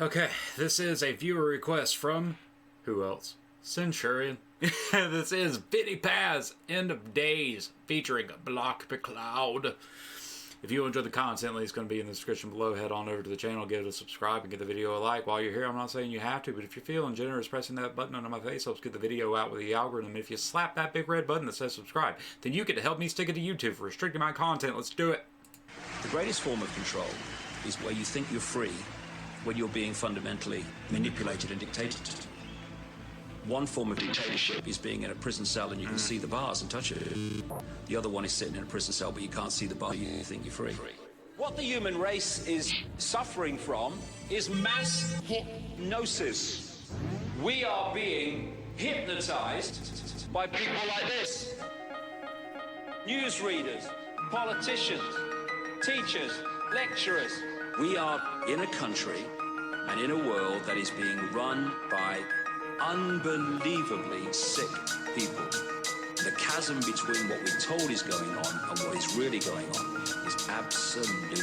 Okay, this is a viewer request from who else? Centurion. This is Vinnie Paz, End of Days, featuring McCloud. If you enjoy the content, it's going to be in the description below. Head on over to the channel, give it a subscribe, and give the video a like. While you're here, I'm not saying you have to, but if you're feeling generous, pressing that button under my face helps get the video out with the algorithm. And if you slap that big red button that says subscribe, then you get to help me stick it to YouTube for restricting my content. Let's do it. The greatest form of control is where you think you're free when you're being fundamentally manipulated and dictated. One form of dictatorship is being in a prison cell and you can see the bars and touch it. The other one is sitting in a prison cell but you can't see the bar, you think you're free. What the human race is suffering from is mass hypnosis. We are being hypnotized by people like this. Newsreaders, politicians, teachers, lecturers. We are in a country and in a world that is being run by unbelievably sick people. The chasm between what we're told is going on and what is really going on is absolutely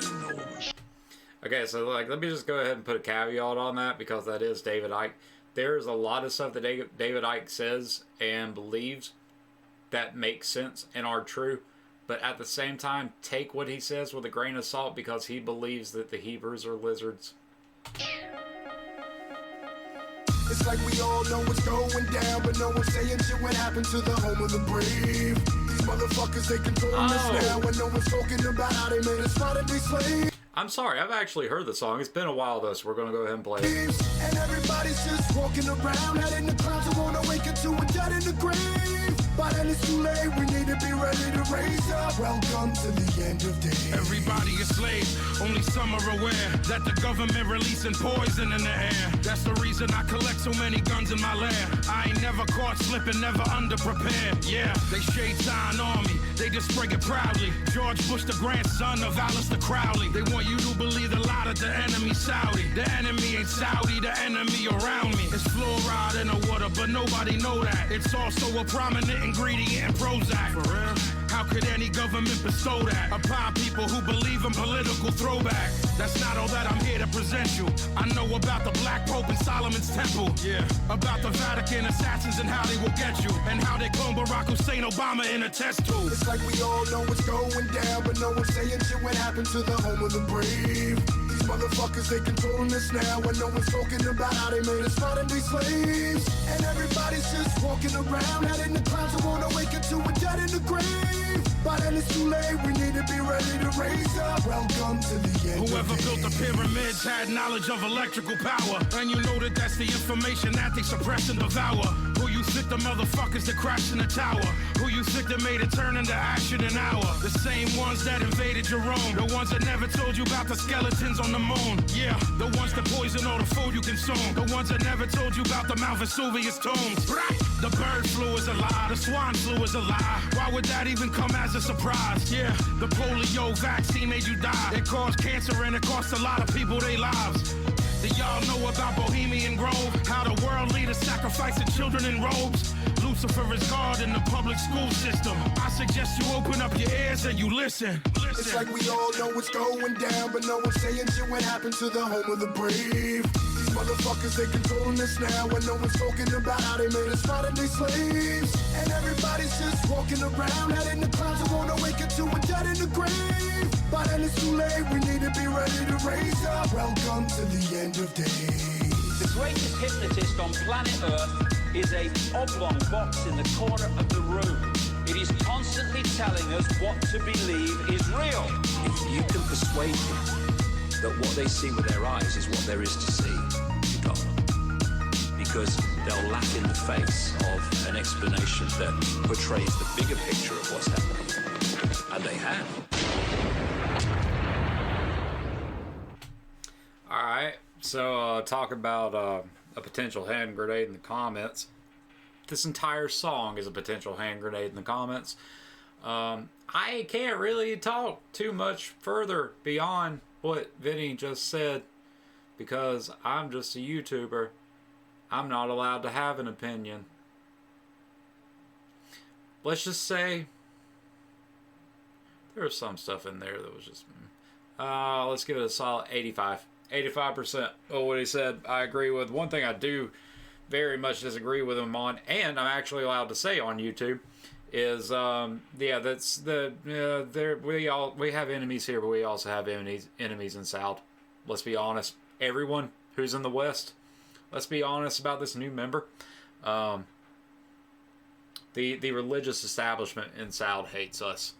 enormous. Okay, so let me just go ahead and put a caveat on that because that is David Icke. There's a lot of stuff that David Icke says and believes that makes sense and are true. But at the same time, take what he says with a grain of salt because he believes that the Hebrews are lizards. It's like we all know what's going down, but no one's saying shit what happened to the home of the brave. These motherfuckers, they control us now, and no one's talking about how they made us fight and be slaves. I'm sorry, I've actually heard the song. It's been a while though, so we're gonna go ahead and play it. And everybody's just walking around, head in the clouds, who wanna wake up to a dead in the grave. But then it's too late, we need to be ready to raise up. Welcome to the end of days. Everybody is slaves, only some are aware that the government releasing poison in the air. That's the reason I collect so many guns in my lair. I ain't never caught slipping, never underprepared. Yeah, they shade sign on me, they just spray it proudly. George Bush, the grandson of Alistair Crowley. They want you to believe the lie that the enemy Saudi. The enemy ain't Saudi, the enemy around me. It's fluoride in the water, but nobody know that. It's also a prominent ingredient in Prozac. For real? How could any government bestow that upon people who believe in political throwback? That's not all that I'm here to present you. I know about the Black Pope and Solomon's Temple. Yeah. About the Vatican assassins and how they will get you. And how they clone Barack Hussein Obama in a test tube. It's like we all know what's going down, but no one's saying shit what happened to the home of the brave. These motherfuckers, they controlling us now, and no one's talking about how they made us fight and be slaves. And everybody's just walking around, head in the clouds, who wanna wake up to a dead in the grave. By then it's too late, we need to be ready to raise up. Welcome to the end. Whoever built the pyramids had knowledge of electrical power. And you know that that's the information that they suppress and devour. Who you think the motherfuckers that crashed in the tower? Who you think that made it turn into ash in an hour? The same ones that invaded Jerome. The ones that never told you about the skeletons on the moon. Yeah, the ones that poison all the food you consume. The ones that never told you about the Mount Vesuvius tombs. Right. The bird flu is a lie. The swine flu is a lie. Why would that even come as a surprise? Yeah, the polio vaccine made you die. It caused cancer and it cost a lot of people their lives. Do y'all know about Bohemian Grove? How the world leaders sacrificing children in robes? Lucifer is God in the public school system. I suggest you open up your ears and you listen. It's like we all know what's going down, but no one's saying shit what happened to the home of the brave. These motherfuckers, they controlling us now, and no one's talking about how they made us fight and be slaves. And everybody's just walking around, head in the clouds, who wanna wake up to a dead in the grave. By then it's too late, we need to be ready to raise up. Welcome to the end of days. The greatest hypnotist on planet Earth is a oblong box in the corner of the room. It is constantly telling us what to believe is real. If you can persuade people that what they see with their eyes is what there is to see, you got them. Because they'll laugh in the face of an explanation that portrays the bigger picture of what's happening. And they have. Alright, so talk about a potential hand grenade in the comments. This entire song is a potential hand grenade in the comments. I can't really talk too much further beyond what Vinnie just said because I'm just a YouTuber. I'm not allowed to have an opinion. Let's just say there was some stuff in there that was just let's give it a solid 85. 85% of what he said I agree with. One thing I do very much disagree with him on, and I'm actually allowed to say on YouTube, is that's the we have enemies here, but we also have enemies in South. Let's be honest. Everyone who's in the West, let's be honest about this new member. The religious establishment in South hates us.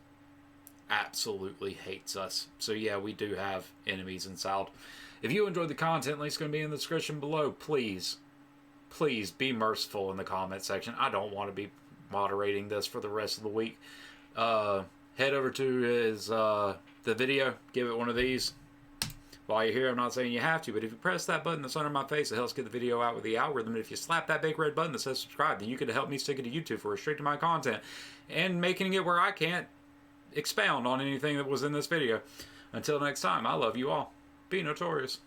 Absolutely hates us. So yeah, we do have enemies in South. If you enjoyed the content, link's going to be in the description below. Please be merciful in the comment section. I don't want to be moderating this for the rest of the week. Head over to his the video, give it one of these. While you're here, I'm not saying you have to, but if you press that button that's under my face, it helps get the video out with the algorithm. And if you slap that big red button that says subscribe, then you can help me stick it to YouTube for restricting my content and making it where I can't expound on anything that was in this video. Until next time, I love you all. Be notorious.